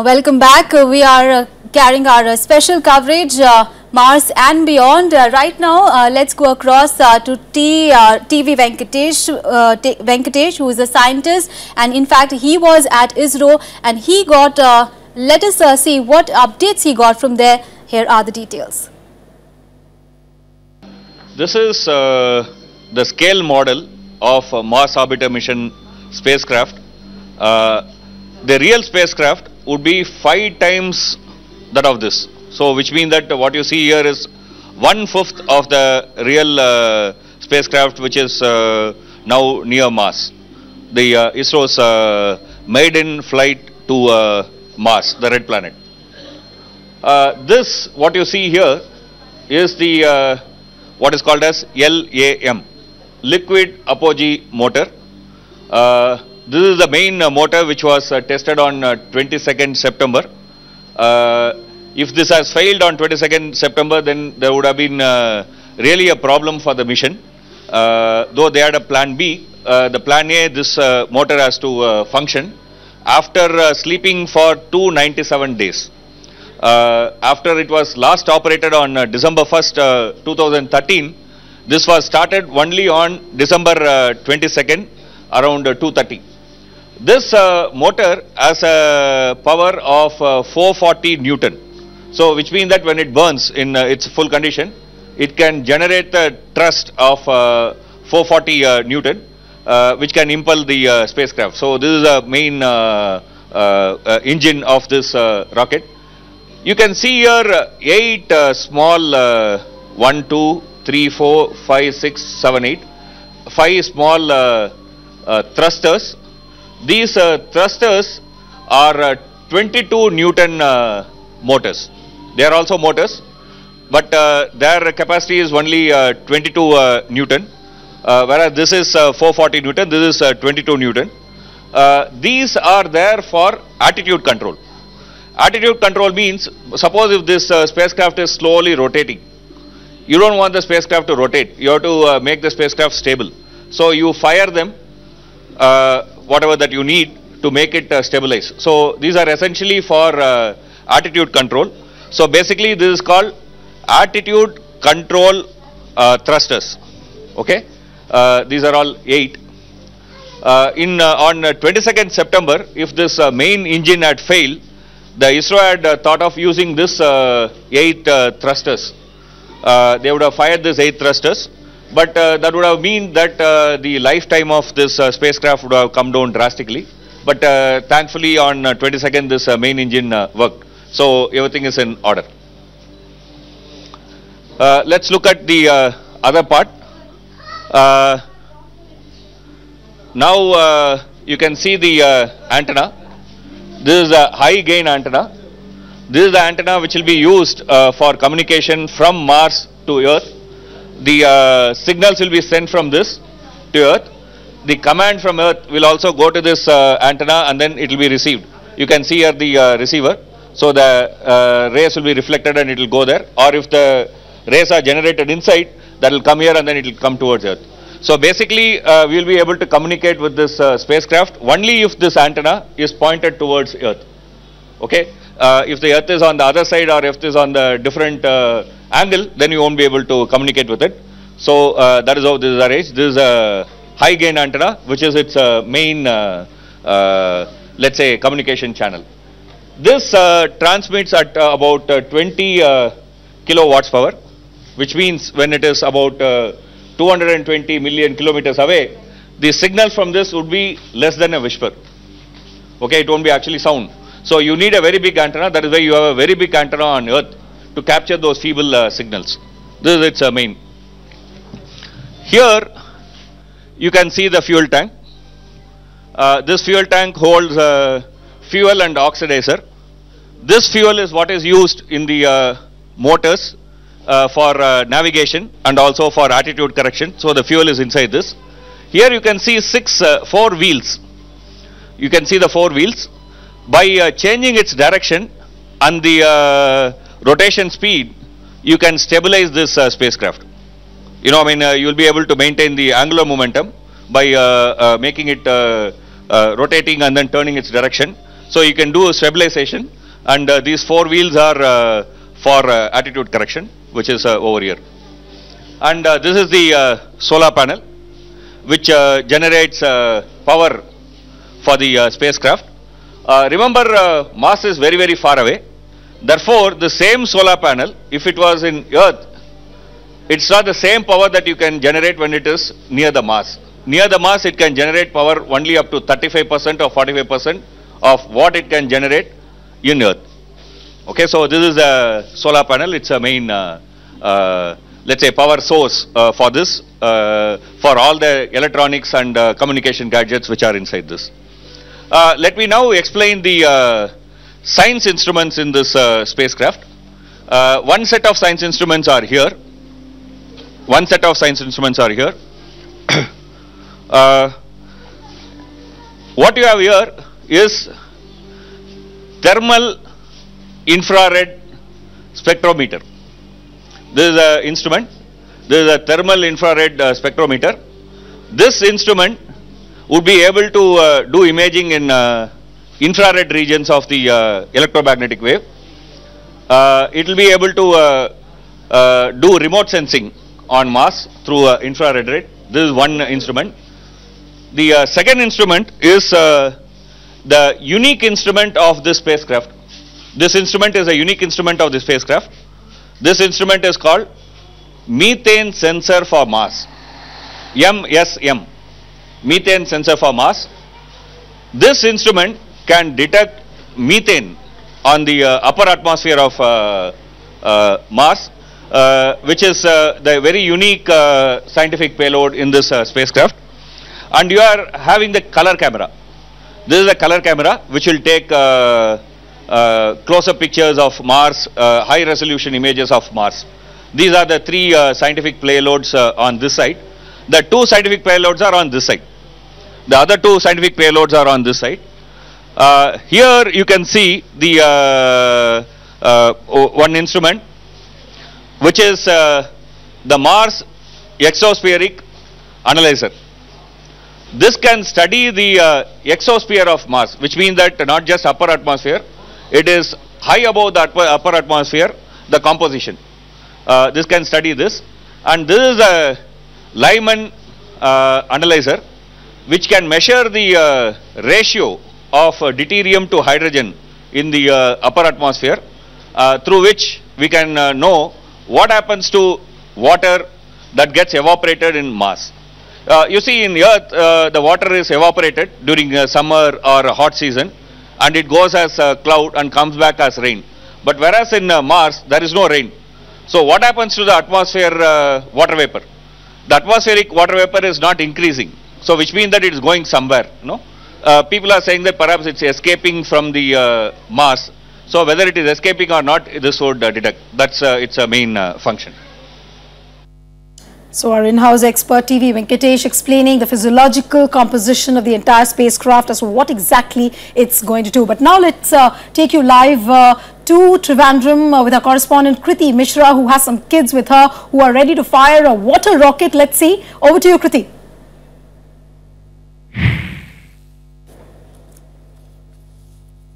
Welcome back. We are carrying our special coverage, Mars and beyond. Right now, let's go across to TV Venkatesh, who is a scientist, and in fact, he was at ISRO, and he got. Let us see what updates he got from there. Here are the details. This is the scale model of Mars Orbiter mission spacecraft. The real spacecraft would be 5 times that of this. So, which means that what you see here is 1/5 of the real spacecraft, which is now near Mars. The ISRO's maiden flight to Mars, the red planet. This, what you see here, is the what is called as LAM, liquid apogee motor. This is the main motor which was tested on 22nd September. If this has failed on 22nd September, then there would have been really a problem for the mission. Though they had a plan B, the plan A, this motor has to function after sleeping for 297 days. After it was last operated on December 1st, 2013, this was started only on December 22nd around 2:30. This motor has a power of 440 Newton. So, which means that when it burns in its full condition, it can generate a thrust of 440 Newton, which can impel the spacecraft. So, this is the main engine of this rocket. You can see here 8 small 1, 2, 3, 4, 5, 6, 7, 8, 5 small thrusters. These thrusters are 22 Newton motors. They are also motors, but their capacity is only 22 Newton, whereas this is 440 Newton, this is 22 Newton. These are there for attitude control. Attitude control means, suppose if this spacecraft is slowly rotating, you don't want the spacecraft to rotate, you have to make the spacecraft stable. So you fire them whatever that you need to make it stabilize. So these are essentially for attitude control. So basically this is called attitude control thrusters. Okay, these are all 8. On 22nd September, if this main engine had failed, the ISRO had thought of using this 8 thrusters. They would have fired this 8 thrusters, but that would have meant that the lifetime of this spacecraft would have come down drastically. But thankfully on 22nd this main engine worked. So everything is in order. Let's look at the other part. Now you can see the antenna. This is a high gain antenna. This is the antenna which will be used for communication from Mars to Earth. The signals will be sent from this to Earth. The command from Earth will also go to this antenna, and then it will be received. You can see here the receiver. So the rays will be reflected and it will go there, or if the rays are generated inside, that will come here and then it will come towards Earth. So basically we will be able to communicate with this spacecraft only if this antenna is pointed towards Earth. Okay, if the Earth is on the other side or if it is on the different angle, then you won't be able to communicate with it. So that is how this is arranged. This is a high gain antenna, which is its main let's say communication channel. This transmits at about 20 kilowatts power, which means when it is about 220 million kilometers away, the signal from this would be less than a whisper. Okay, it won't be actually sound. So you need a very big antenna. That is why you have a very big antenna on Earth to capture those feeble signals. This is its main. Here you can see the fuel tank. This fuel tank holds fuel and oxidizer. This fuel is what is used in the motors for navigation and also for attitude correction. So the fuel is inside this. Here you can see 4 wheels. You can see the 4 wheels. By changing its direction and the rotation speed, you can stabilize this spacecraft. You know, I mean, you will be able to maintain the angular momentum by making it rotating and then turning its direction. So you can do stabilization, and these 4 wheels are for attitude correction, which is over here. And this is the solar panel, which generates power for the spacecraft. Remember, Mars is very, very far away. Therefore, the same solar panel, if it was in Earth, it's not the same power that you can generate when it is near the Mars. Near the Mars, it can generate power only up to 35% or 45% of what it can generate in Earth. Okay, so this is a solar panel. It's a main, let's say, power source for this, for all the electronics and communication gadgets which are inside this. Let me now explain the science instruments in this spacecraft. One set of science instruments are here. One set of science instruments are here. What you have here is thermal infrared spectrometer. This is an instrument. This is a thermal infrared spectrometer. This instrument would be able to do imaging in infrared regions of the electromagnetic wave. It will be able to do remote sensing on Mars through infrared ray. This is one instrument. The second instrument is the unique instrument of this spacecraft. This instrument is a unique instrument of the spacecraft. This instrument is called methane sensor for Mars. MSM. Methane sensor for Mars. This instrument can detect methane on the upper atmosphere of Mars, which is the very unique scientific payload in this spacecraft. And you are having the color camera. This is a color camera which will take close-up pictures of Mars, high resolution images of Mars. These are the 3 scientific payloads on this side. The 2 scientific payloads are on this side. The other 2 scientific payloads are on this side. Here you can see the one instrument, which is the Mars exospheric analyzer. This can study the exosphere of Mars, which means that not just upper atmosphere, it is high above the upper atmosphere, the composition. This can study this, and this is a Lyman analyzer, which can measure the ratio of deuterium to hydrogen in the upper atmosphere, through which we can know what happens to water that gets evaporated in Mars. You see, in Earth, the water is evaporated during summer or a hot season, and it goes as a cloud and comes back as rain. But whereas in Mars, there is no rain. So what happens to the atmosphere water vapor? The atmospheric water vapor is not increasing. So which means that it is going somewhere. People are saying that perhaps it's escaping from the Mars. So whether it is escaping or not, this would detect. That's its main function. So our in-house expert TV Venkatesh explaining the physiological composition of the entire spacecraft as to what exactly it's going to do. But now let's take you live to Trivandrum with our correspondent Kriti Mishra, who has some kids with her who are ready to fire a water rocket. Let's see. Over to you, Kriti.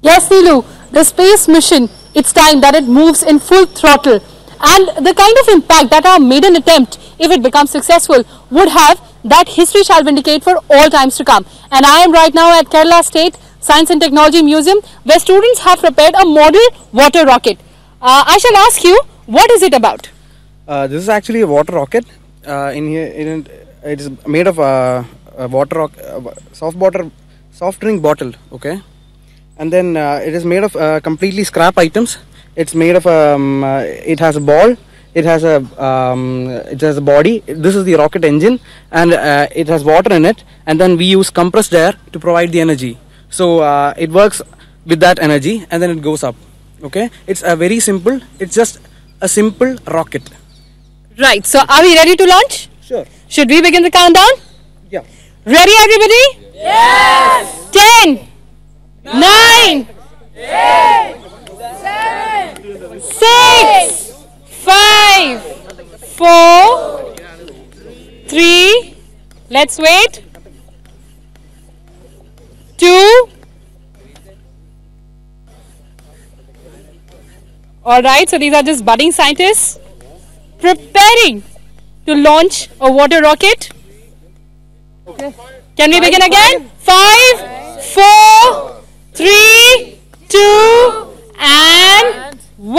Yes, Neelu, the space mission, it's time that it moves in full throttle. And the kind of impact that our maiden attempt, if it becomes successful, would have, that history shall vindicate for all times to come. And I am right now at Kerala State Science and Technology Museum, where students have prepared a model water rocket. I shall ask you, what is it about? This is actually a water rocket. In here, it is made of soft drink bottle. Okay, and then it is made of completely scrap items. It's made of it has a ball, it has a body. This is the rocket engine, and it has water in it, and then we use compressed air to provide the energy. So it works with that energy, and then it goes up. Okay, it's very simple. It's just a simple rocket. Right, so are we ready to launch? Sure. Should we begin the countdown? Yeah. Ready, everybody? Yes! 10, 9, 8, 6, 5, 4, 3, let's wait, 2, Alright, so these are just budding scientists preparing to launch a water rocket. Can we begin again? 5, 4, 3, 2, and 1.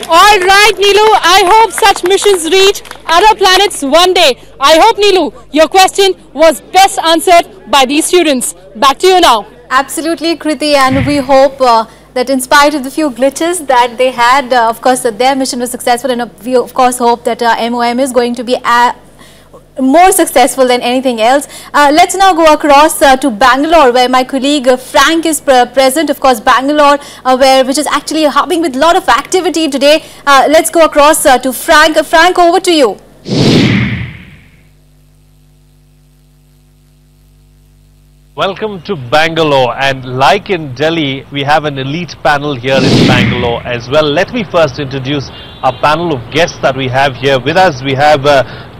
Alright, Neelu, I hope such missions reach other planets one day. I hope, Neelu, your question was best answered by these students. Back to you now. Absolutely, Kriti, and we hope that in spite of the few glitches that they had, of course, their mission was successful, and we of course hope that MOM is going to be more successful than anything else. Let's now go across to Bangalore, where my colleague Frank is present. Of course, Bangalore, which is actually hubbing with a lot of activity today. Let's go across to Frank. Frank, over to you. Welcome to Bangalore, and like in Delhi, we have an elite panel here in Bangalore as well. Let me first introduce our panel of guests that we have here with us. We have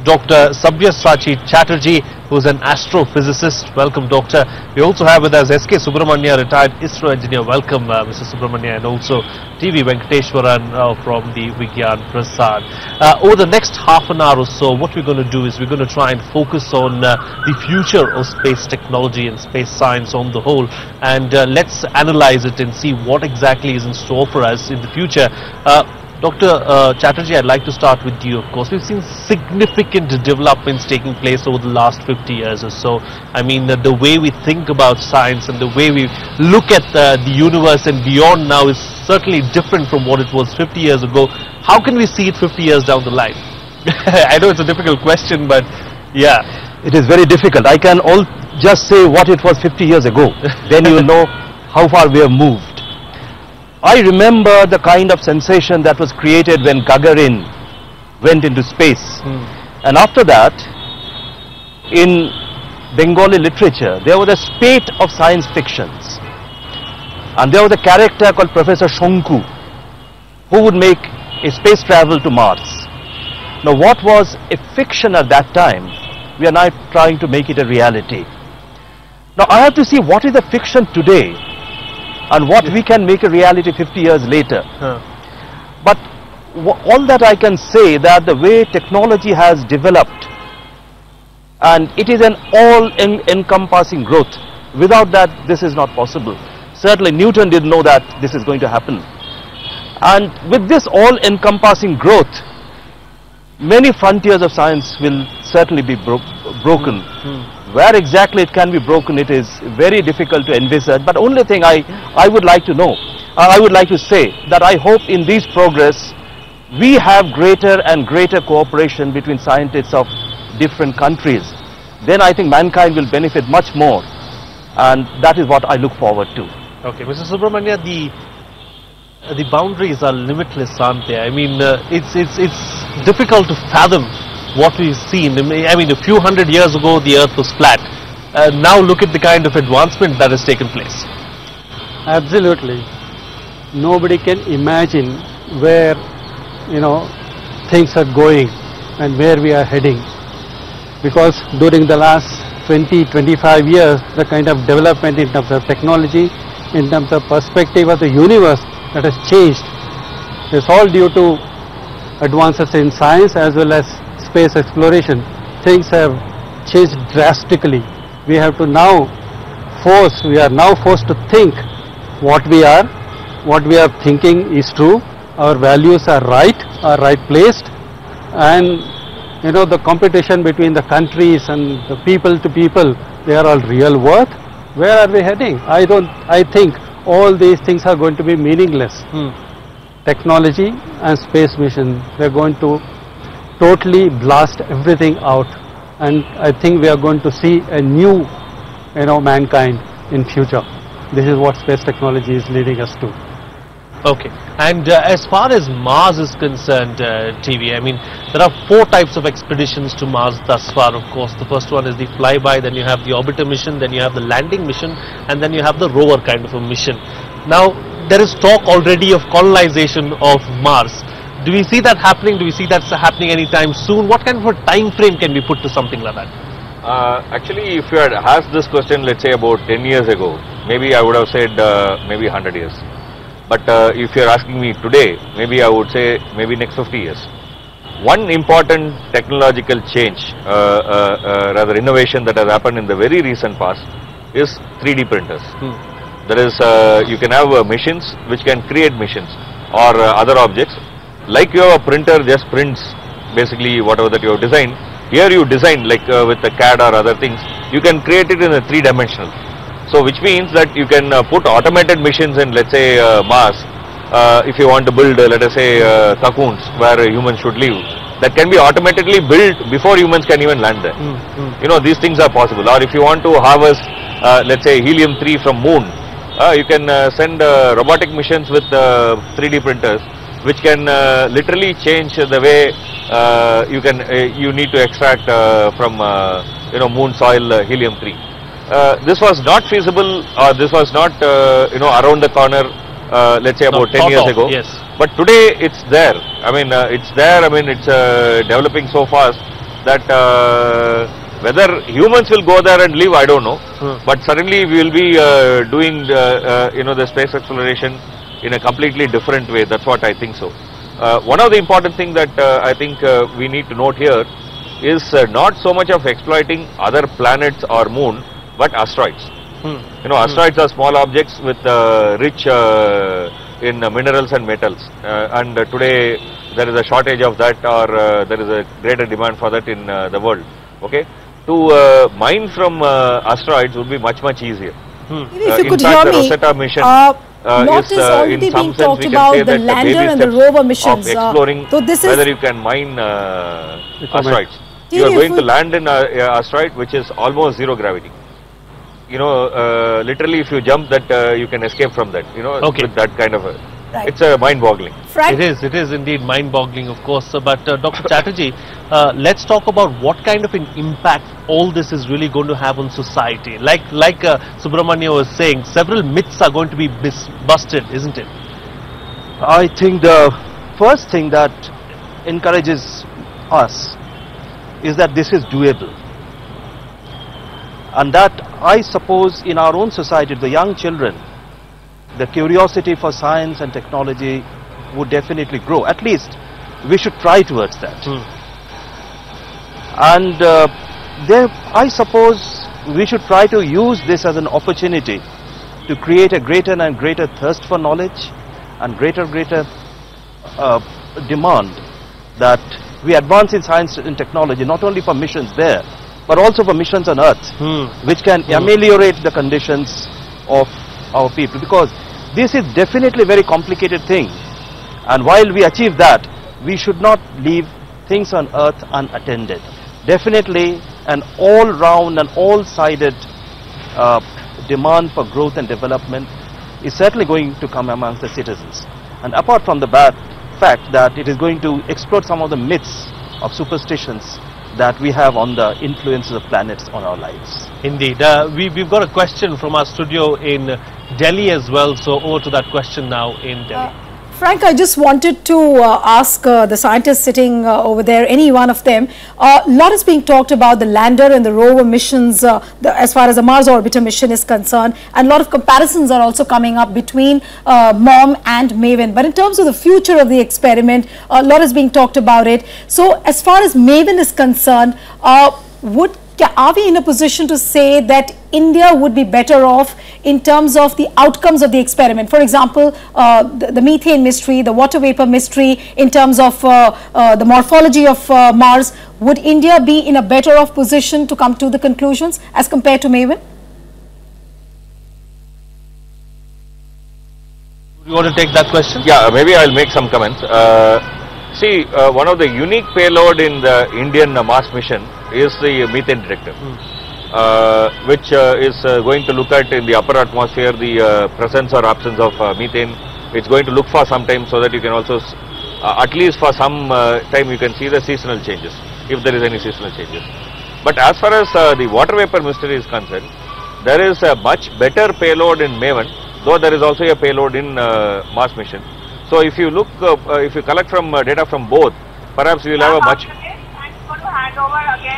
Dr. Sabha Chatterjee, who's an astrophysicist. Welcome, Doctor. We also have with us S.K. Subramanya, retired ISRO engineer. Welcome, Mr. Subramanya, and also TV Venkateshwaran from the Vigyan Prasad. Over the next half an hour or so, what we're going to do is we're going to try and focus on the future of space technology and space science on the whole, and let's analyze it and see what exactly is in store for us in the future. Dr. Chatterjee, I'd like to start with you. Of course, we've seen significant developments taking place over the last 50 years or so. I mean, the way we think about science and the way we look at the universe and beyond now is certainly different from what it was 50 years ago. How can we see it 50 years down the line? I know it's a difficult question, but yeah. It is very difficult. I can just say what it was 50 years ago. Then you will know how far we have moved. I remember the kind of sensation that was created when Gagarin went into space. And after that, in Bengali literature, there was a spate of science fictions. And there was a character called Professor Shonku, who would make a space travel to Mars. Now, what was a fiction at that time, we are now trying to make it a reality. Now, I have to see what is a fiction today and what we can make a reality 50 years later. But all that I can say that the way technology has developed, and it is an all-encompassing growth. Without that, this is not possible. Certainly Newton didn't know that this is going to happen. And with this all-encompassing growth, many frontiers of science will certainly be broken. Where exactly it can be broken, it is very difficult to envisage. But only thing I would like to know, I would like to say that I hope in this progress, we have greater and greater cooperation between scientists of different countries. Then I think mankind will benefit much more. And that is what I look forward to. Okay, Mr. Subramanya, the boundaries are limitless, aren't they? I mean, it's difficult to fathom what we've seen. I mean, a few hundred years ago, the earth was flat. Now look at the kind of advancement that has taken place. Absolutely. Nobody can imagine where, things are going and where we are heading. Because during the last 20-25 years, the kind of development in terms of technology, in terms of perspective of the universe that has changed, it's all due to advances in science as well as space exploration. Things have changed drastically. We are now forced to think what we are thinking is true, our values are right placed, and the competition between the countries and the people to people, they are all real worth. Where are we heading? I think all these things are going to be meaningless. Technology and space mission, they're going to totally blast everything out, and I think we are going to see a new mankind in future. This is what space technology is leading us to. Okay, and as far as Mars is concerned, TV, I mean, there are 4 types of expeditions to Mars thus far, of course. The first one is the flyby, then you have the orbiter mission, then you have the landing mission, and then you have the rover kind of a mission. Now, there is talk already of colonization of Mars. Do we see that happening? Do we see that's happening anytime soon? What kind of a time frame can we put to something like that? Actually, if you had asked this question, let's say about 10 years ago, maybe I would have said maybe 100 years. But if you're asking me today, maybe I would say maybe next 50 years. One important technological change, rather innovation that has happened in the very recent past is 3D printers. That is, you can have machines which can create machines or other objects. Like your printer just prints basically whatever that you have designed. Here you design like with a CAD or other things, you can create it in a 3-dimensional. So which means that you can put automated machines in, let's say, Mars. If you want to build, let us say, cocoons where humans should live, that can be automatically built before humans can even land there. You know, these things are possible. Or if you want to harvest, let's say, helium-3 from moon, you can send robotic missions with 3D printers, which can literally change the way you need to extract from moon soil helium-3. This was not feasible, or this was not around the corner, let's say about 10 years ago. Yes. But today it's there. I mean, it's there. I mean, it's developing so fast that whether humans will go there and live, I don't know. But suddenly we will be doing the space exploration in a completely different way. That's what I think so. One of the important things that I think we need to note here is not so much of exploiting other planets or moon, but asteroids. Asteroids are small objects with rich in minerals and metals, and today there is a shortage of that, or there is a greater demand for that in the world. Okay, to mine from asteroids would be much easier. If you could in fact, hear the me, Rosetta mission lot is already being talked about the lander and the rover missions. Exploring so this whether is you can mine asteroids. You are going to land in an asteroid which is almost zero gravity. Literally if you jump that, you can escape from that, with that kind of it's mind-boggling. It is indeed mind-boggling, of course. But Dr. Chatterjee, let's talk about what kind of an impact all this is really going to have on society. Like Subramania was saying, several myths are going to be busted, isn't it? I think the first thing that encourages us is that this is doable. And that, I suppose, in our own society, the young children, the curiosity for science and technology would definitely grow. At least we should try towards that. And I suppose we should try to use this as an opportunity to create a greater and greater thirst for knowledge and greater demand that we advance in science and technology, not only for missions there, but also for missions on Earth, which can ameliorate the conditions of our people. Because this is definitely a very complicated thing. And while we achieve that, we should not leave things on Earth unattended. Definitely an all-round and all-sided demand for growth and development is certainly going to come amongst the citizens. And apart from the fact that it is going to explode some of the myths of superstitions that we have on the influences of planets on our lives. Indeed. We've got a question from our studio in Delhi as well, so over to that question now in Delhi. Frank, I just wanted to ask the scientists sitting over there, any one of them, a lot is being talked about the lander and the rover missions as far as the Mars orbiter mission is concerned, and a lot of comparisons are also coming up between MOM and MAVEN. But in terms of the future of the experiment, a lot is being talked about it. So as far as MAVEN is concerned, are we in a position to say that India would be better off in terms of the outcomes of the experiment? For example, the methane mystery, the water vapor mystery, in terms of the morphology of Mars, would India be in a better off position to come to the conclusions as compared to MAVEN? You want to take that question? Yeah, maybe I'll make some comments. See, one of the unique payload in the Indian Mars mission is the methane detector, which is going to look at in the upper atmosphere the presence or absence of methane. It's going to look for some time so that you can also, at least for some time, you can see the seasonal changes, if there is any seasonal changes. But as far as the water vapor mystery is concerned, there is a much better payload in MAVEN, though there is also a payload in Mars mission. So if you look, if you collect from data from both, perhaps we will have a much.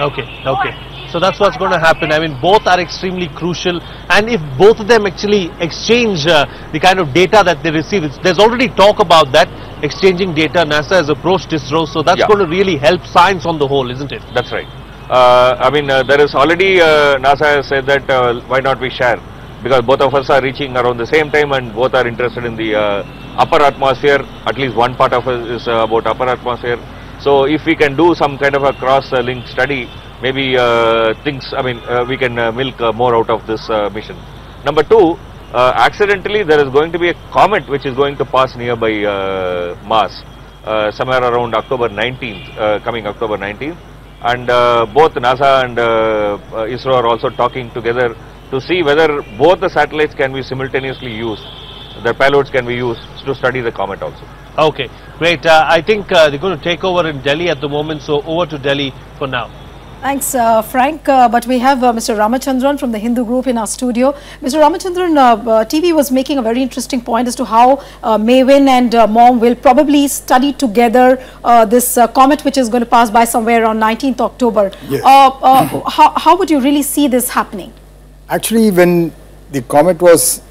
Okay. So that's what's going to happen. I mean, both are extremely crucial, and if both of them actually exchange the kind of data that they receive, there's already talk about that, exchanging data. NASA has approached ISRO, so that's going to really help science on the whole, isn't it? That's right. I mean, there is already, NASA has said that why not we share, because both of us are reaching around the same time and both are interested in the upper atmosphere. At least one part of it is about upper atmosphere. So if we can do some kind of a cross-link study, maybe we can milk more out of this mission. Number two, accidentally there is going to be a comet which is going to pass nearby Mars somewhere around October 19th, coming October 19th. And both NASA and ISRO are also talking together to see whether both the satellites can be simultaneously used. Their payloads can be used to study the comet also. Okay, great. I think they're going to take over in Delhi at the moment, so over to Delhi for now. Thanks, Frank. But we have Mr. Ramachandran from the Hindu group in our studio. Mr. Ramachandran, TV was making a very interesting point as to how Maven and Mom will probably study together this comet which is going to pass by somewhere around 19th October. Yes. How would you really see this happening? Actually, when the comet was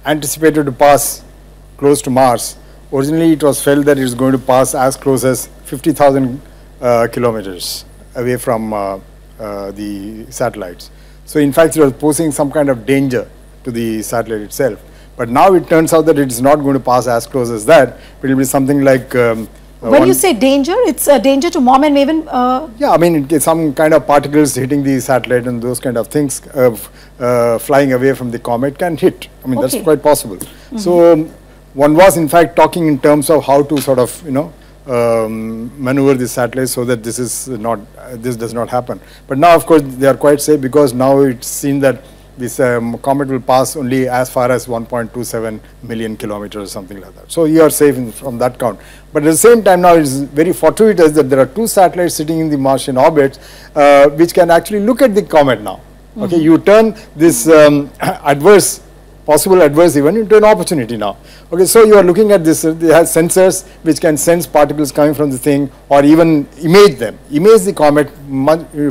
anticipated to pass close to Mars, originally it was felt that it is going to pass as close as 50,000 kilometers away from the satellites. So in fact, it was posing some kind of danger to the satellite itself. But now it turns out that it is not going to pass as close as that, but it will be something like... when you say danger, it's a danger to Mom and Maven? Yeah, I mean, some kind of particles hitting the satellite and those kind of things flying away from the comet can hit. I mean, that's quite possible. So one was in fact talking in terms of how to sort of, maneuver the satellite so that this does not happen. But now, of course, they are quite safe because now it's seen that this comet will pass only as far as 1.27 million kilometers or something like that. So you are safe from that count. But at the same time now, it's very fortuitous that there are two satellites sitting in the Martian orbit which can actually look at the comet now. Okay, you turn this possible adverse event into an opportunity now. Okay, so you are looking at this, they have sensors which can sense particles coming from the thing or even image them, image the comet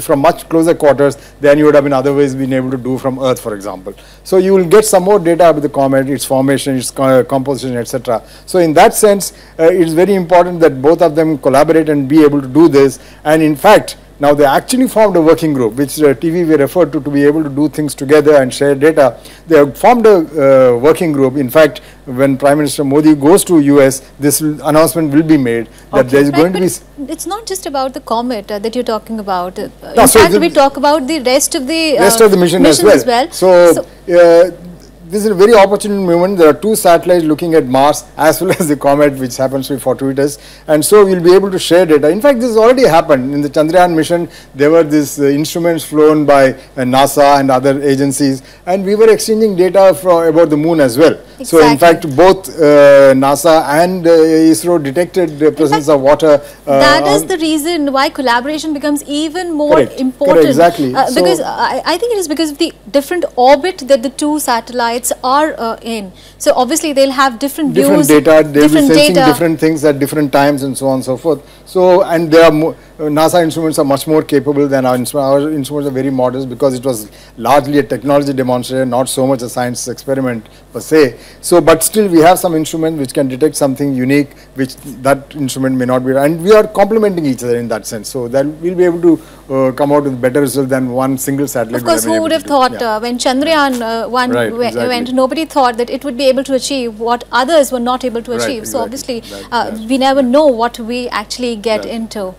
from much closer quarters than you would have otherwise been able to do from Earth, for example. So you will get some more data about the comet, its formation, its composition, etc. So in that sense, it is very important that both of them collaborate and be able to do this. And in fact, now they actually formed a working group, which TV we referred to be able to do things together and share data. They have formed a working group. In fact, when Prime Minister Modi goes to US, this announcement will be made that there is going to be... It's not just about the comet that you're talking about. In No, fact, we talk about the rest of the mission as well. So this is a very opportune moment. There are two satellites looking at Mars as well as the comet, which happens to be fortuitous, and so we'll be able to share data. In fact, this has already happened in the Chandrayaan mission. There were these instruments flown by NASA and other agencies, and we were exchanging data about the moon as well. Exactly. So in fact, both NASA and ISRO detected the presence of water. That is the reason why collaboration becomes even more important. Correct, exactly. Because I think it is because of the different orbit that the two satellites are in. So obviously they'll have different views, data, they'll be sensing different things at different times and so on and so forth. So, and they are NASA instruments are much more capable than our instruments. Our instruments are very modest because it was largely a technology demonstration, not so much a science experiment per se. So, but still we have some instruments which can detect something unique which that instrument may not be, and we are complementing each other in that sense. So that we'll be able to come out with better results than one single satellite. Of course, who would have thought when Chandrayaan went, nobody thought that it would be able to achieve what others were not able to achieve. So obviously, we never know what we actually get into.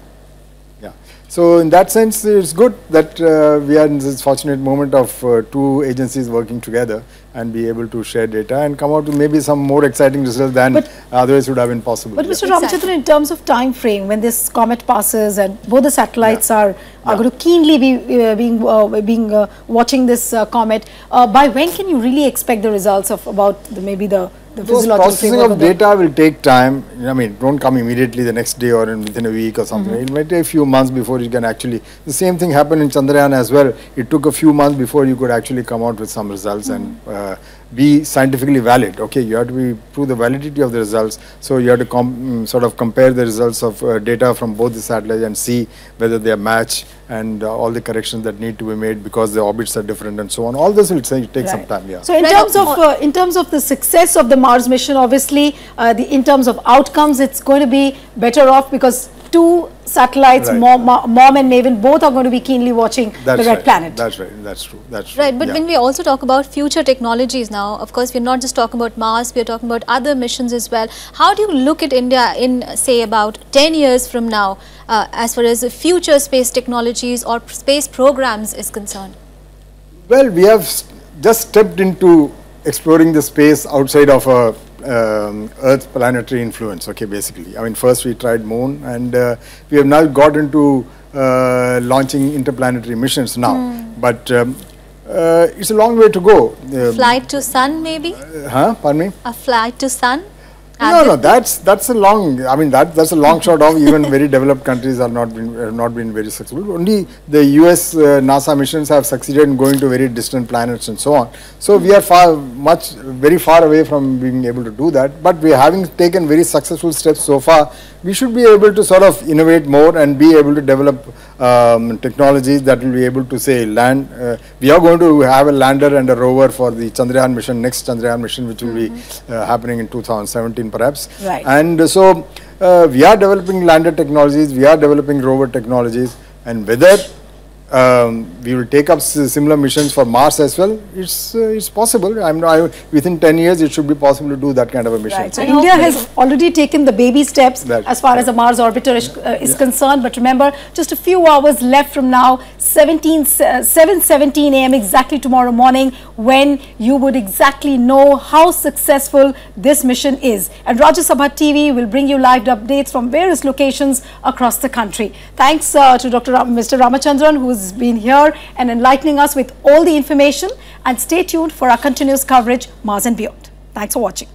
So in that sense, it's good that we are in this fortunate moment of two agencies working together and be able to share data and come out with maybe some more exciting results than otherwise would have been possible. But Mr. Ramachandran, in terms of time frame, when this comet passes and both the satellites are going to keenly be watching this comet, by when can you really expect the results of about maybe the physiological processing of data will take time. I mean, don't come immediately the next day or within a week or something. It might take a few months before you can actually. The same thing happened in Chandrayaan as well. It took a few months before you could actually come out with some results and be scientifically valid. Okay, you have to prove the validity of the results. So you have to sort of compare the results of data from both the satellites and see whether they are matched and all the corrections that need to be made because the orbits are different and so on. All this will take some time. Yeah. So in terms of the success of the Mars mission, obviously, in terms of outcomes, it's going to be better off because two satellites, Mom and Maven, both are going to be keenly watching the red planet. That's right. That's true. That's true. Right, but when we also talk about future technologies now, of course, we're not just talking about Mars, we're talking about other missions as well. How do you look at India in, say, about 10 years from now, as far as future space technologies or space programs is concerned? Well, we have just stepped into exploring the space outside of a Earth's planetary influence, okay, basically. I mean, first we tried Moon, and we have now got into launching interplanetary missions now. But it's a long way to go. Flight to Sun, maybe? Pardon me? A flight to Sun? No, that's a long. I mean, that's a long shot off. Even very developed countries have not been very successful. Only the U.S. NASA missions have succeeded in going to very distant planets and so on. So we are very far away from being able to do that. But we are having taken very successful steps so far. We should be able to sort of innovate more and be able to develop technologies that will be able to say land. We are going to have a lander and a rover for the Chandrayaan mission, next Chandrayaan mission, which will be happening in 2017 perhaps. Right. And so we are developing lander technologies, we are developing rover technologies, and whether we will take up similar missions for Mars as well, it's possible. Within 10 years it should be possible to do that kind of a mission. Right. So India has already taken the baby steps as far as the Mars orbiter is concerned. But remember, just a few hours left from now, 7:17 a.m. exactly tomorrow morning, when you would exactly know how successful this mission is. And Rajya Sabha TV will bring you live updates from various locations across the country. Thanks to Mr. Ramachandran, who's been here and enlightening us with all the information, and stay tuned for our continuous coverage, Mars and beyond. Thanks for watching.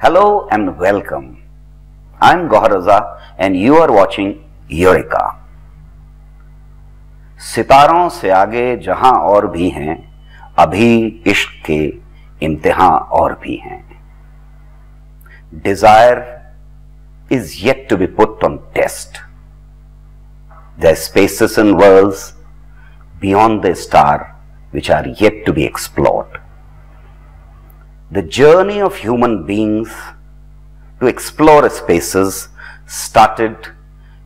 Hello and welcome. I'm Rajya and you are watching Eureka. सितारों से आगे जहां और भी हैं, अभी इश्क के इम्तिहान और भी हैं. Desire is yet to be put on test. There are spaces and worlds beyond the star which are yet to be explored. The journey of human beings to explore spaces started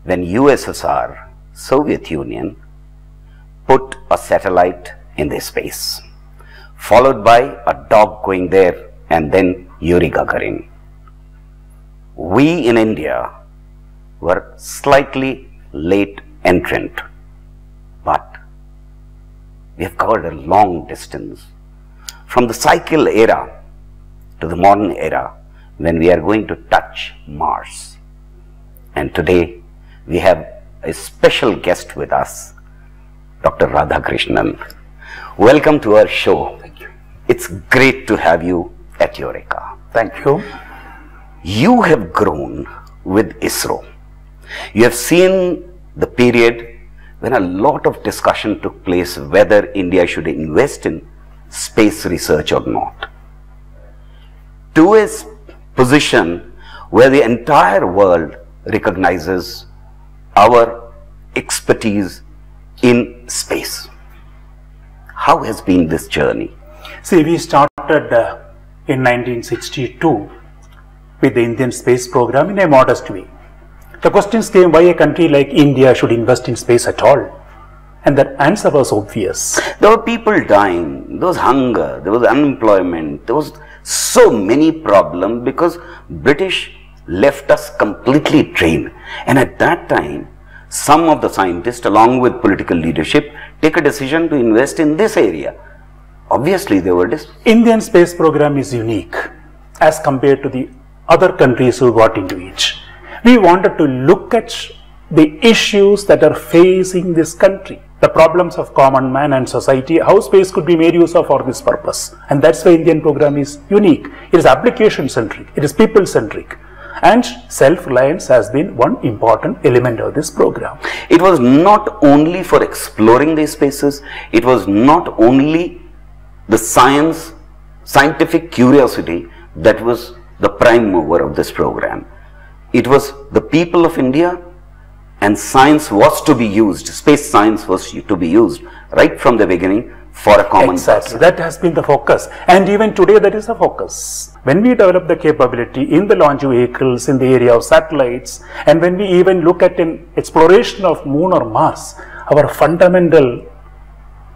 when USSR, Soviet Union, put a satellite in the space, followed by a dog going there and then Yuri Gagarin. We in India were slightly late entrant, but we have covered a long distance from the cycle era to the modern era when we are going to touch Mars. And today we have a special guest with us, Dr. Radhakrishnan. Welcome to our show. Thank you. It's great to have you at Eureka. Thank you. You have grown with ISRO. You have seen the period when a lot of discussion took place whether India should invest in space research or not, to a position where the entire world recognizes our expertise in space. How has been this journey? See, we started in 1962 with the Indian space program in a modest way. The questions came why a country like India should invest in space at all. And that answer was obvious. There were people dying, there was hunger, there was unemployment, there was so many problems because British left us completely drained. And at that time, some of the scientists along with political leadership take a decision to invest in this area. Obviously, they were Indian space program is unique as compared to the other countries who got into it. We wanted to look at the issues that are facing this country, the problems of common man and society, how space could be made use of for this purpose. And that's why Indian program is unique. It is application centric, it is people centric. And self-reliance has been one important element of this program. It was not only for exploring these spaces, it was not only the scientific curiosity that was the prime mover of this program. It was the people of India, and science was to be used, space science was to be used right from the beginning for a common Exactly, person. that has been the focus, and even today that is the focus. When we develop the capability in the launch vehicles, in the area of satellites, and when we even look at an exploration of Moon or Mars, our fundamental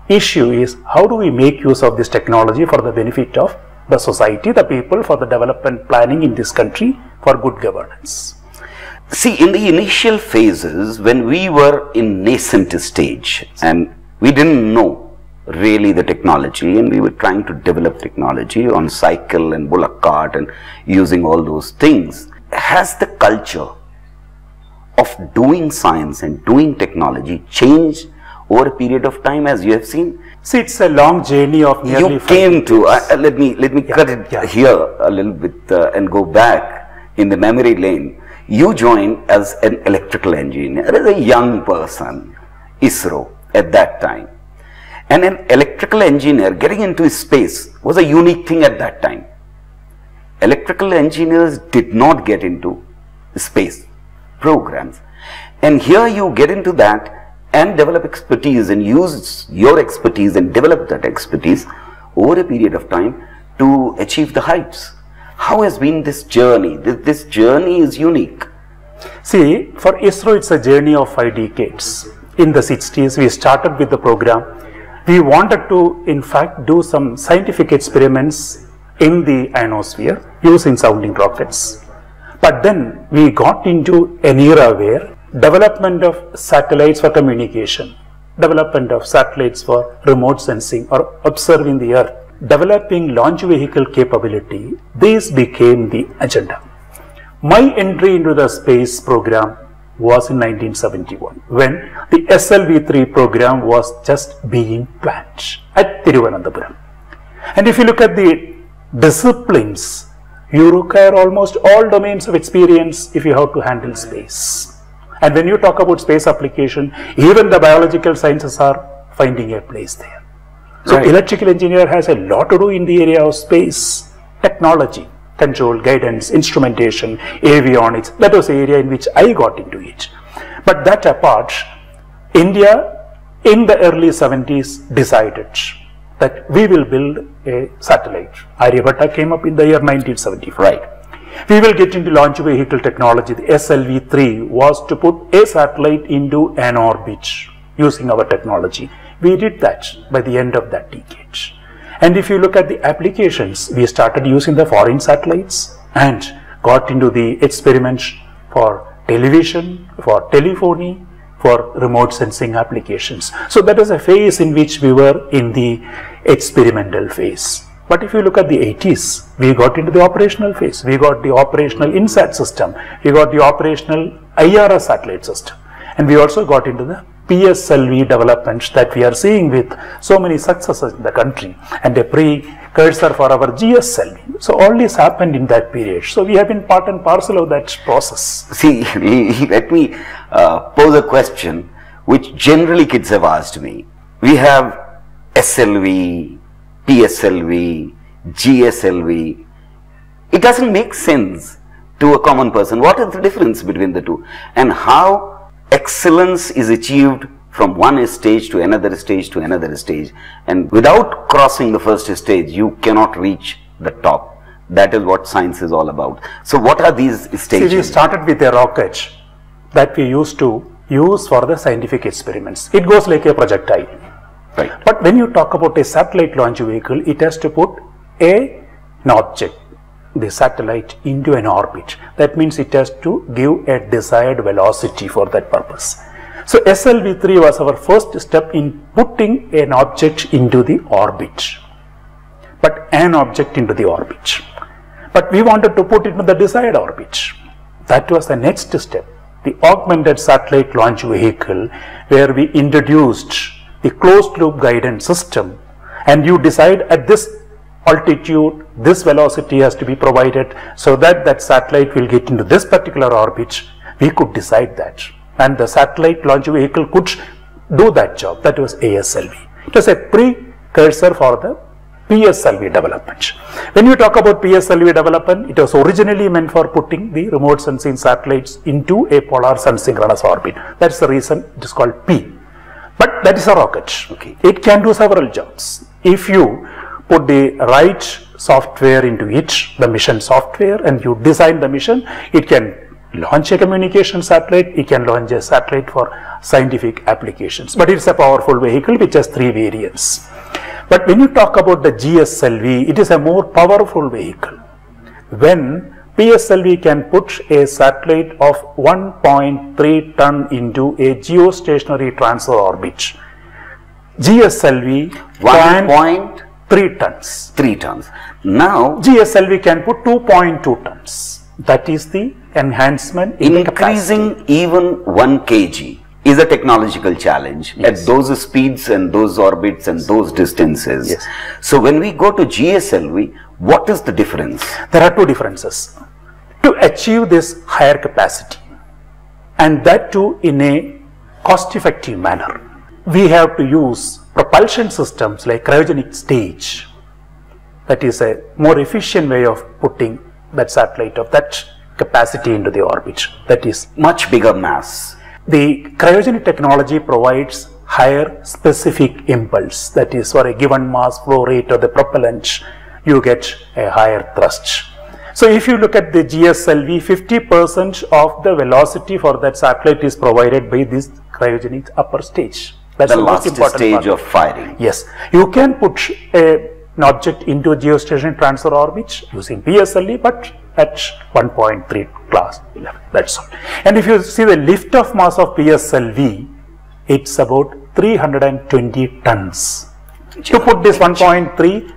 issue is how do we make use of this technology for the benefit of the society, the people, for the development planning in this country, for good governance. See, in the initial phases, when we were in nascent stage and we didn't know really the technology, and we were trying to develop technology on cycle and bullock cart and using all those things, has the culture of doing science and doing technology changed over a period of time, as you have seen? See, it's a long journey of nearly you came to, let me cut it here a little bit and go back in the memory lane. You joined as an electrical engineer, as a young person, ISRO at that time. And an electrical engineer getting into space was a unique thing at that time. Electrical engineers did not get into space programs. And here you get into that and develop expertise and use your expertise and develop that expertise over a period of time to achieve the heights. How has been this journey? This journey is unique. See, for ISRO it's a journey of 5 decades. In the 60s we started with the program. We wanted to in fact do some scientific experiments in the ionosphere using sounding rockets. But then we got into an era where development of satellites for communication, development of satellites for remote sensing or observing the Earth, developing launch vehicle capability, these became the agenda. My entry into the space program was in 1971 when the SLV-3 program was just being planned at Thiruvananthapuram. And if you look at the disciplines, you require almost all domains of experience if you have to handle space. And when you talk about space application, even the biological sciences are finding a place there. So electrical engineer has a lot to do in the area of space, technology, control, guidance, instrumentation, avionics. That was the area in which I got into it. But that apart, India in the early 70s decided that we will build a satellite. Aryabhatta came up in the year 1975. Right. We will get into launch vehicle technology. The SLV-3 was to put a satellite into an orbit using our technology. We did that by the end of that decade. And if you look at the applications, we started using the foreign satellites and got into the experiments for television, for telephony, for remote sensing applications. So that is a phase in which we were in the experimental phase. But if you look at the 80s, we got into the operational phase. We got the operational INSAT system. We got the operational IRS satellite system. And we also got into the PSLV developments that we are seeing with so many successes in the country, and a precursor for our GSLV. So all this happened in that period. So we have been part and parcel of that process. See, let me pose a question which generally kids have asked me. We have SLV, PSLV, GSLV. It doesn't make sense to a common person. What is the difference between the two? And how excellence is achieved from one stage to another stage to another stage, and without crossing the first stage you cannot reach the top. That is what science is all about. So what are these stages? See, we started with a rocket that we used to use for the scientific experiments. It goes like a projectile. Right. But when you talk about a satellite launch vehicle, it has to put an object, the satellite, into an orbit. That means it has to give a desired velocity for that purpose. So SLV-3 was our first step in putting an object into the orbit. But an object into the orbit. But we wanted to put it in the desired orbit. That was the next step. The augmented satellite launch vehicle, where we introduced the closed loop guidance system, and you decide at this altitude, this velocity has to be provided so that that satellite will get into this particular orbit. We could decide that, and the satellite launch vehicle could do that job. That was ASLV. It was a precursor for the PSLV development. When you talk about PSLV development, it was originally meant for putting the remote sensing satellites into a polar sun synchronous orbit. That's the reason it is called P. But that is a rocket. Okay. It can do several jobs. If you put the right software into it, the mission software, and you design the mission, it can launch a communication satellite, it can launch a satellite for scientific applications. But it's a powerful vehicle which has 3 variants. But when you talk about the GSLV, it is a more powerful vehicle. When PSLV can put a satellite of 1.3 ton into a geostationary transfer orbit, GSLV can 3 tons. 3 tons. Now GSLV can put 2.2 tons. That is the enhancement in increasing even 1 kg is a technological challenge at those speeds and those orbits and those distances. Yes. So when we go to GSLV, what is the difference? There are 2 differences. To achieve this higher capacity, and that too in a cost-effective manner, we have to use propulsion systems like cryogenic stage. That is a more efficient way of putting that satellite of that capacity into the orbit. That is Much bigger mass. the cryogenic technology provides higher specific impulse. That is, for a given mass flow rate of the propellant, you get a higher thrust. So if you look at the GSLV, 50% of the velocity for that satellite is provided by this cryogenic upper stage. That's The the most last important stage part. of firing. Yes, you can put an object into a geostationary transfer orbit using PSLV, but at 1.3 class level. That's all. And if you see the lift off mass of PSLV, it's about 320 tons. To put this 1.3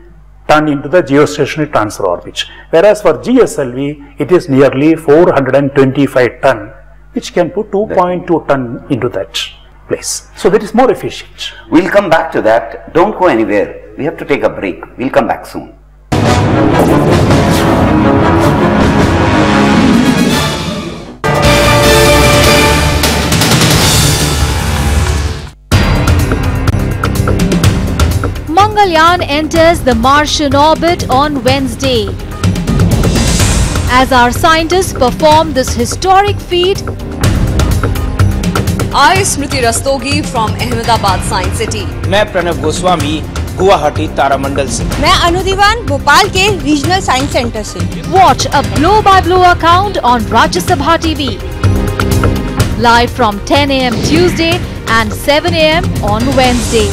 ton into the geostationary transfer orbit, whereas for GSLV, it is nearly 425 ton, which can put 2.2 ton into that place. So that is more efficient. We'll come back to that. Don't go anywhere. We have to take a break. We'll come back soon. Mangalyaan enters the Martian orbit on Wednesday. As our scientists perform this historic feat, I, Smriti Rastogi from Ahmedabad Science City. मैं प्रणव गोस्वामी गुवाहाटी तारामंडल से। मैं अनुदीवान भोपाल के regional science centre से। watch a blow-by-blow account on Rajya Sabha TV. Live from 10 a.m. Tuesday and 7 a.m. on Wednesday.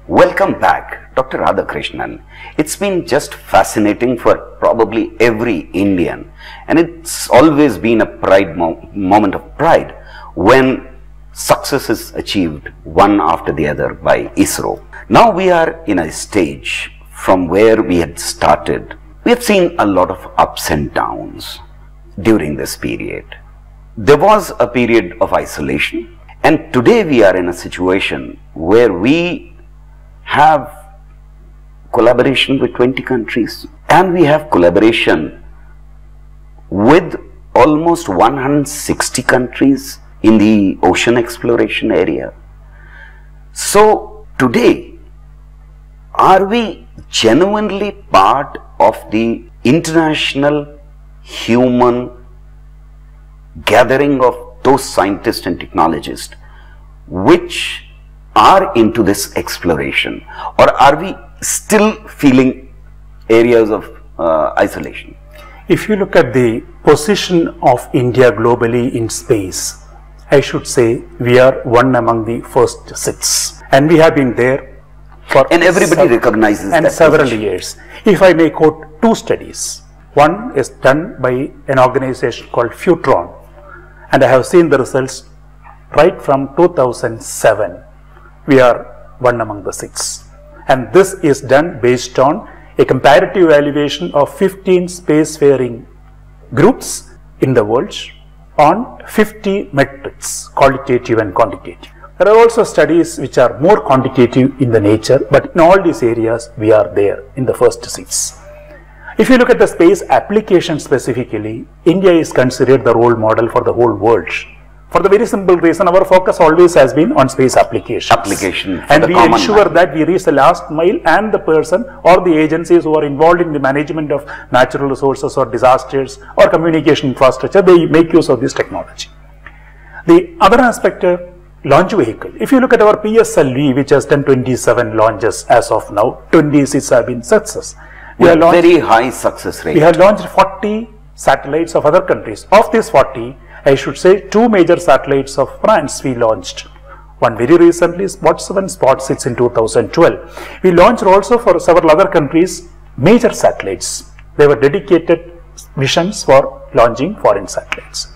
Welcome back, Dr. Radhakrishnan. It's been just fascinating for probably every Indian, and it's always been a moment of pride when success is achieved one after the other by ISRO. Now we are in a stage from where we had started. We have seen a lot of ups and downs during this period. There was a period of isolation, and today we are in a situation where we have collaboration with 20 countries, and we have collaboration with almost 160 countries in the ocean exploration area. So today, are we genuinely part of the international human gathering of those scientists and technologists which are into this exploration, or are we still feeling areas of isolation? If you look at the position of India globally in space, I should say we are one among the first 6, and we have been there for and everybody recognizes and that several position. years. If I may quote 2 studies, one is done by an organization called Futron, and I have seen the results right from 2007. We are one among the 6, and this is done based on a comparative evaluation of 15 spacefaring groups in the world on 50 metrics, qualitative and quantitative. There are also studies which are more quantitative in the nature, but in all these areas we are there in the first 6. If you look at the space application specifically, India is considered the role model for the whole world. For the very simple reason, our focus always has been on space applications. And we ensure that we reach the last mile, and the person or the agencies who are involved in the management of natural resources or disasters or communication infrastructure, they make use of this technology. The other aspect of launch vehicle. If you look at our PSLV, which has done 27 launches as of now, 26 have been success. We have launched very high success rate. We have launched 40 satellites of other countries. Of these 40, I should say 2 major satellites of France we launched. One very recently, Spot 7, Spot 6 in 2012. We launched also for several other countries major satellites. They were dedicated missions for launching foreign satellites.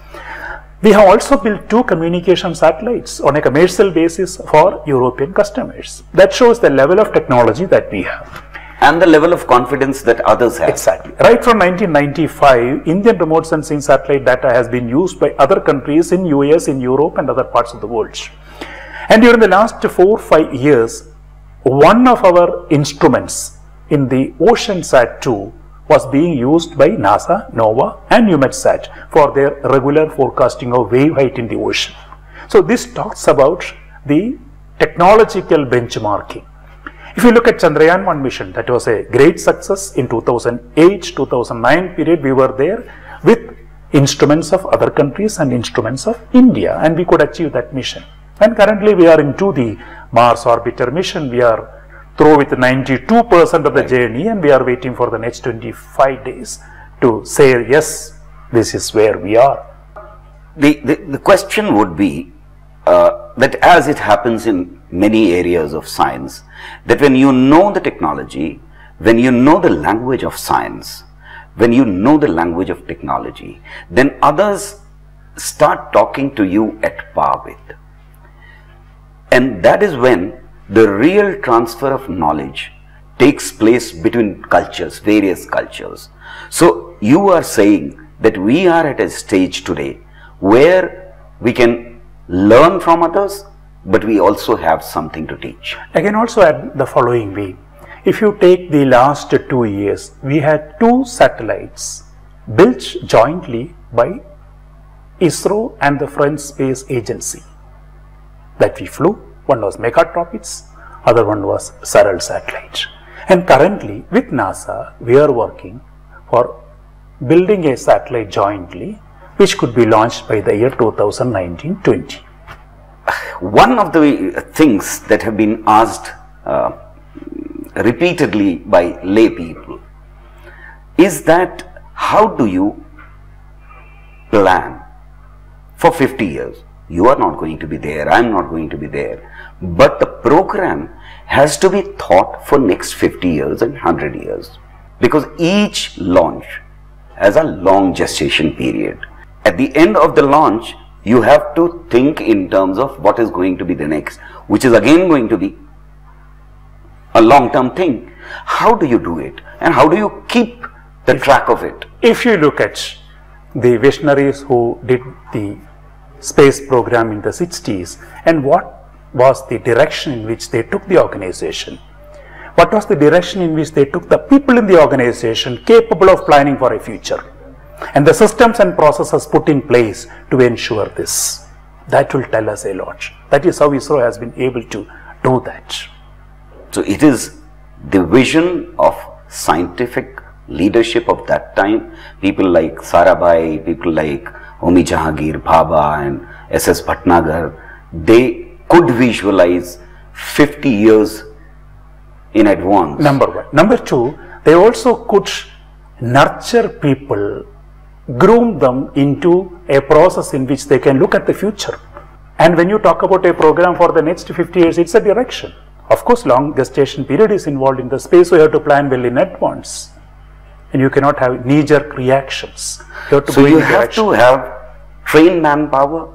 We have also built 2 communication satellites on a commercial basis for European customers. That shows the level of technology that we have. And the level of confidence that others have. Exactly. Right from 1995, Indian remote sensing satellite data has been used by other countries in US, in Europe and other parts of the world. And during the last 4-5 years, one of our instruments in the OceanSat 2 was being used by NASA, NOAA and EUMETSAT for their regular forecasting of wave height in the ocean. So this talks about the technological benchmarking. If you look at Chandrayaan-1 mission, that was a great success in 2008-2009 period. We were there with instruments of other countries and instruments of India, and we could achieve that mission. And currently we are into the Mars orbiter mission. We are through with 92% of the journey, and we are waiting for the next 25 days to say, yes, this is where we are. The question would be that as it happens in many areas of science, that when you know the technology, when you know the language of science, when you know the language of technology, then others start talking to you at par with. And that is when the real transfer of knowledge takes place between cultures, various cultures. So you are saying that we are at a stage today where we can learn from others, but we also have something to teach. I can also add the following way. If you take the last 2 years, we had 2 satellites built jointly by ISRO and the French Space Agency that we flew. One was Megatropids, other one was Saral satellite. And currently with NASA, we are working for building a satellite jointly, which could be launched by the year 2019-20. One of the things that have been asked repeatedly by lay people is that how do you plan for 50 years? You are not going to be there, I am not going to be there, but the program has to be thought for next 50 years and 100 years, because each launch has a long gestation period. At the end of the launch, you have to think in terms of what is going to be the next, which is again going to be a long-term thing. How do you do it, and how do you keep the track of it? If you look at the visionaries who did the space program in the 60s, and what was the direction in which they took the organization, what was the direction in which they took the people in the organization capable of planning for a future, and the systems and processes put in place to ensure this, that will tell us a lot. That is how ISRO has been able to do that. So it is the vision of scientific leadership of that time, people like Sarabhai, people like Homi Jahangir, Bhabha and S.S. Bhatnagar, they could visualize 50 years in advance. Number one. Number two, they also could nurture people, groom them into a process in which they can look at the future. And when you talk about a program for the next 50 years, it's a direction. Of course, long gestation period is involved in the space, so you have to plan well in advance. And you cannot have knee-jerk reactions. You have to So you have to have trained manpower,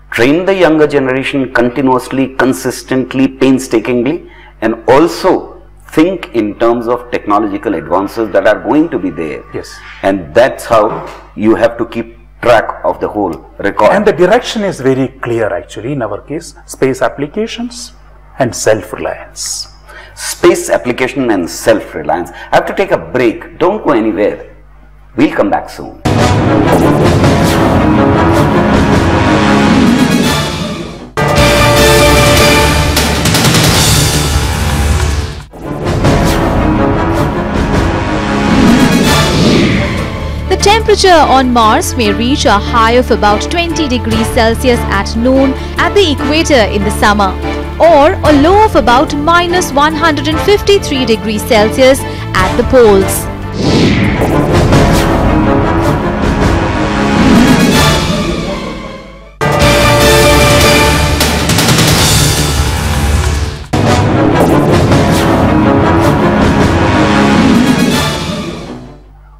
train the younger generation continuously, consistently, painstakingly, and also think in terms of technological advances that are going to be there. Yes. And that's how you have to keep track of the whole record. And the direction is very clear actually in our case, space applications and self-reliance. Space application and self-reliance. I have to take a break. Don't go anywhere. We'll come back soon. The temperature on Mars may reach a high of about 20 degrees Celsius at noon at the equator in the summer, or a low of about minus 153 degrees Celsius at the poles.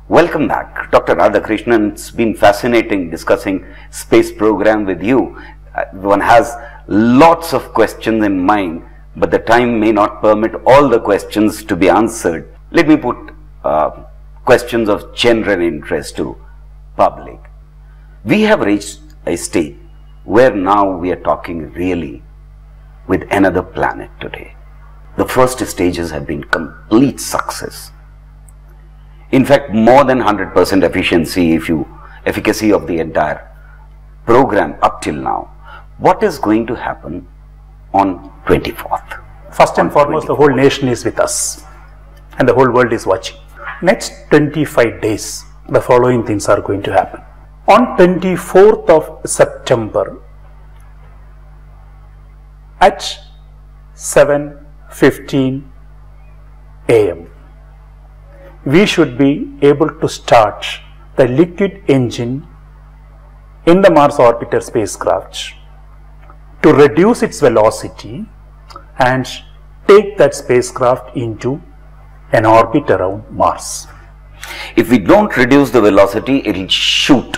Welcome back, Dr. Radhakrishnan. It's been fascinating discussing space program with you. One has lots of questions in mind, but the time may not permit all the questions to be answered. Let me put questions of general interest to public. We have reached a state where now we are talking really with another planet today. The first stages have been complete success. In fact, more than 100% efficacy of the entire program up till now. What is going to happen on 24th? First and foremost, the whole nation is with us and the whole world is watching. Next 25 days, the following things are going to happen. On 24th of September at 7:15 a.m. we should be able to start the liquid engine in the Mars orbiter spacecraft to reduce its velocity and take that spacecraft into an orbit around Mars. If we don't reduce the velocity, it will shoot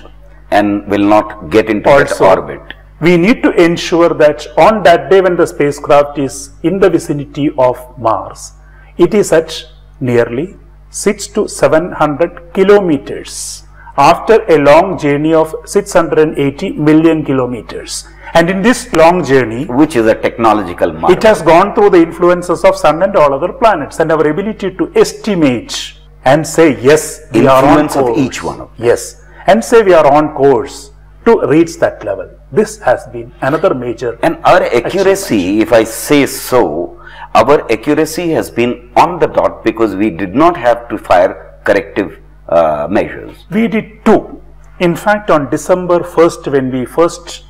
and will not get into that orbit. We need to ensure that on that day when the spacecraft is in the vicinity of Mars, it is at nearly 600 to 700 kilometers after a long journey of 680 million kilometers. And in this long journey, which is a technological marvel, it has gone through the influences of Sun and all other planets, and our ability to estimate and say yes, we are on course. Of each one of them. Yes, and say we are on course to reach that level. This has been another major and our accuracy, if I say so, our accuracy has been on the dot because we did not have to fire corrective measures. We did two. In fact, on December 1st, when we first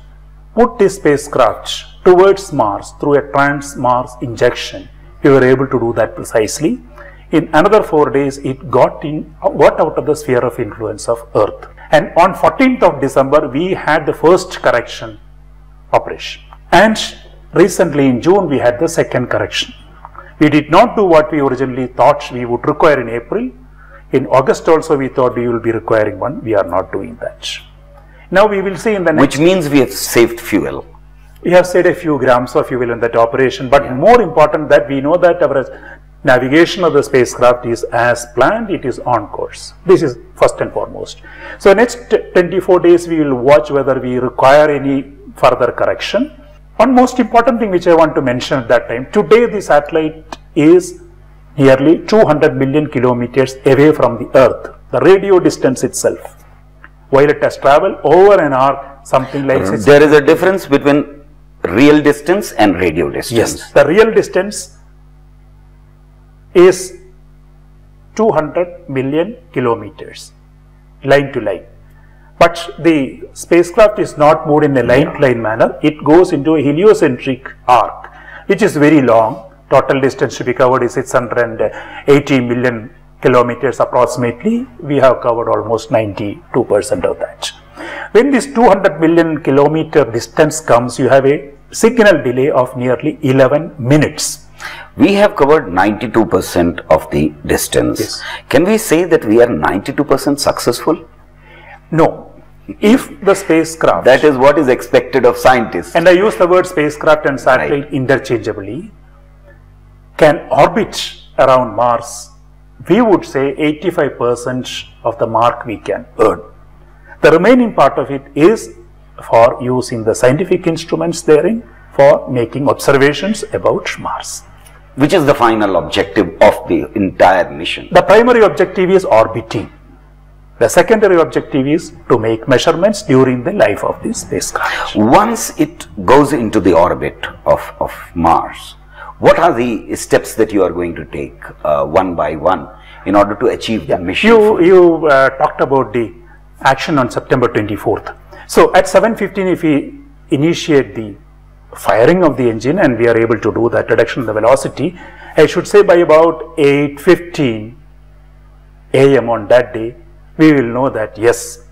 put this spacecraft towards Mars through a trans-Mars injection, we were able to do that precisely. In another 4 days, it got out of the sphere of influence of Earth. And on 14th of December, we had the first correction operation. And recently in June, we had the second correction. We did not do what we originally thought we would require in April. In August also, we thought we will be requiring one. We are not doing that. Now we will see in the next... Which means we have saved fuel. We have saved a few grams of fuel in that operation. But more important that we know that our navigation of the spacecraft is as planned, it is on course. This is first and foremost. So next 24 days we will watch whether we require any further correction. One most important thing which I want to mention at that time, today the satellite is nearly 200 million kilometers away from the Earth, the radio distance itself. While it has traveled over an arc something like... There is a difference between real distance and radio distance. Yes, the real distance is 200 million kilometers, line to line. But the spacecraft is not moved in a line-to-line manner. It goes into a heliocentric arc, which is very long. Total distance to be covered is 680 million kilometers approximately. We have covered almost 92% of that. When this 200 million kilometer distance comes, you have a signal delay of nearly 11 minutes. We have covered 92% of the distance. Yes. Can we say that we are 92% successful? No. If the spacecraft... That is what is expected of scientists. And I use the word spacecraft and satellite interchangeably. Can orbit around Mars, we would say 85% of the mark we can earn. The remaining part of it is for using the scientific instruments therein for making observations about Mars. Which is the final objective of the entire mission? The primary objective is orbiting. The secondary objective is to make measurements during the life of the spacecraft. Once it goes into the orbit of Mars, what are the steps that you are going to take one by one in order to achieve the mission? You talked about the action on September 24th. So at 7:15, if we initiate the firing of the engine and we are able to do that reduction in the velocity, I should say by about 8:15 AM on that day, we will know that yes,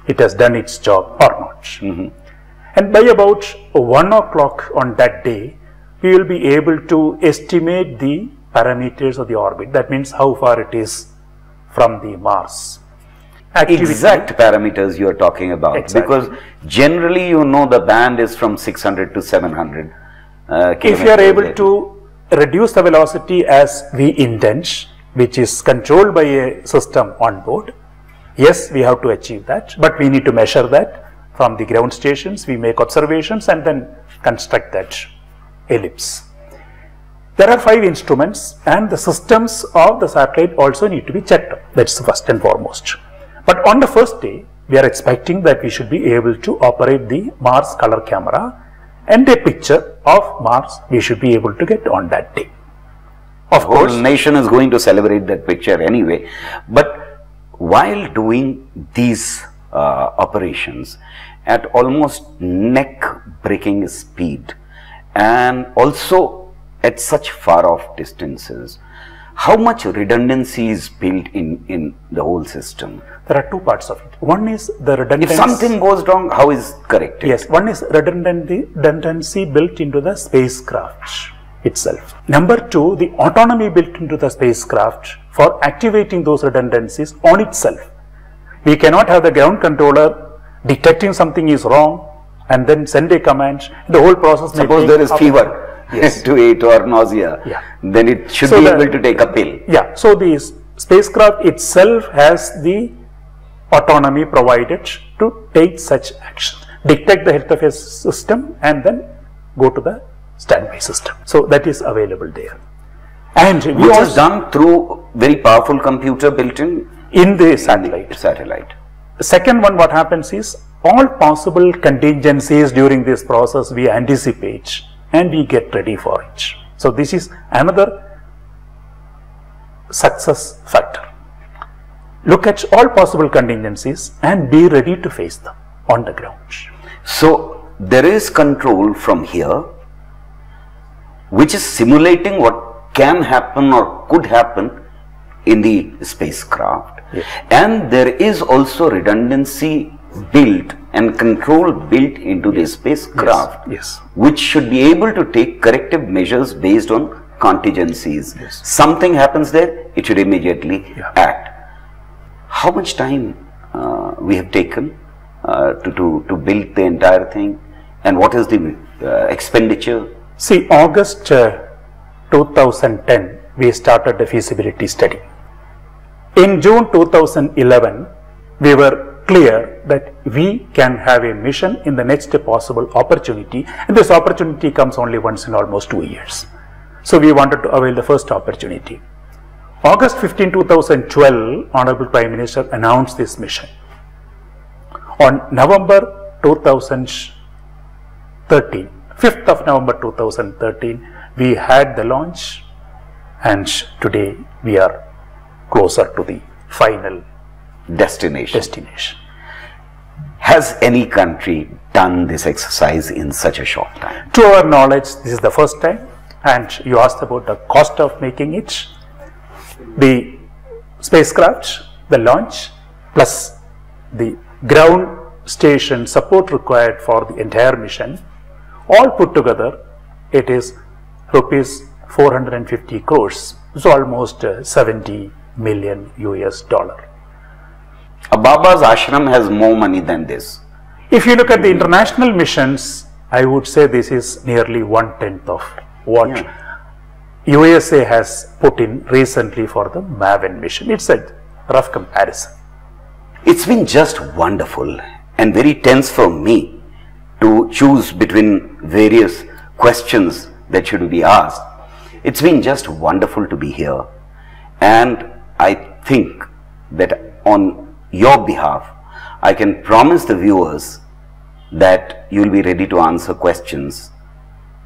it has done its job or not. And by about 1 o'clock on that day, we will be able to estimate the parameters of the orbit. That means how far it is from the Mars. Exact parameters you are talking about. Exactly. Because generally you know the band is from 600 to 700 if you are able to reduce the velocity as we intend, which is controlled by a system on board, yes, we have to achieve that, but we need to measure that from the ground stations. We make observations and then construct that ellipse. There are 5 instruments and the systems of the satellite also need to be checked. That's first and foremost. But on the first day, we are expecting that we should be able to operate the Mars color camera, and a picture of Mars we should be able to get on that day. Of course, the whole nation is going to celebrate that picture anyway. But while doing these operations at almost neck-breaking speed and also at such far off distances, how much redundancy is built in the whole system? There are 2 parts of it. One is the redundancy. If something goes wrong, how is corrected? Yes, one is redundancy built into the spacecraft itself. Number 2, the autonomy built into the spacecraft for activating those redundancies on itself. We cannot have the ground controller detecting something is wrong and then send a command. The whole process. Suppose there is fever. Yes. To eat or nausea, then it should be able to take a pill. Yeah, so the spacecraft itself has the autonomy provided to take such action, detect the health of a system and then go to the standby system. So that is available there. And we which is done through very powerful computer built in the satellite. The second one, what happens is all possible contingencies during this process we anticipate and we get ready for it. So this is another success factor. Look at all possible contingencies and be ready to face them on the ground. So there is control from here which is simulating what can happen or could happen in the spacecraft, and there is also redundancy built and control built into the spacecraft, which should be able to take corrective measures based on contingencies. Something happens there, it should immediately act. How much time we have taken to build the entire thing, and what is the expenditure? See, August 2010 we started the feasibility study. In June 2011 we were clear that we can have a mission in the next possible opportunity, and this opportunity comes only once in almost 2 years. So we wanted to avail the first opportunity. August 15, 2012, Honorable Prime Minister announced this mission. On November 2013, 5th of November 2013, we had the launch, and today we are closer to the final destination. Has any country done this exercise in such a short time? To our knowledge, this is the first time. And you asked about the cost of making it. The spacecraft, the launch, plus the ground station support required for the entire mission, all put together, it is rupees 450 crores. So almost 70 million US dollar. Baba's ashram has more money than this. If you look at the international missions, I would say this is nearly 1/10 of what USA has put in recently for the Maven mission. It's a rough comparison. It's been just wonderful and very tense for me to choose between various questions that should be asked. It's been just wonderful to be here, and I think that on your behalf, I can promise the viewers that you'll be ready to answer questions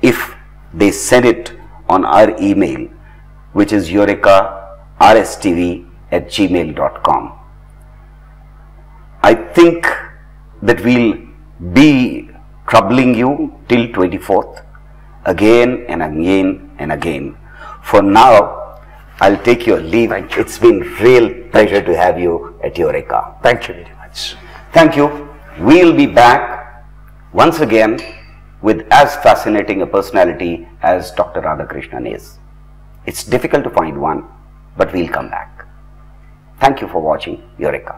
if they send it on our email, which is eurekarstv@gmail.com. I think that we'll be troubling you till 24th, again and again and again. For now, I'll take your leave. It's been real pleasure to have you at Eureka. Thank you very much. Thank you. We'll be back once again with as fascinating a personality as Dr. Radhakrishnan is. It's difficult to find one, but we'll come back. Thank you for watching Eureka.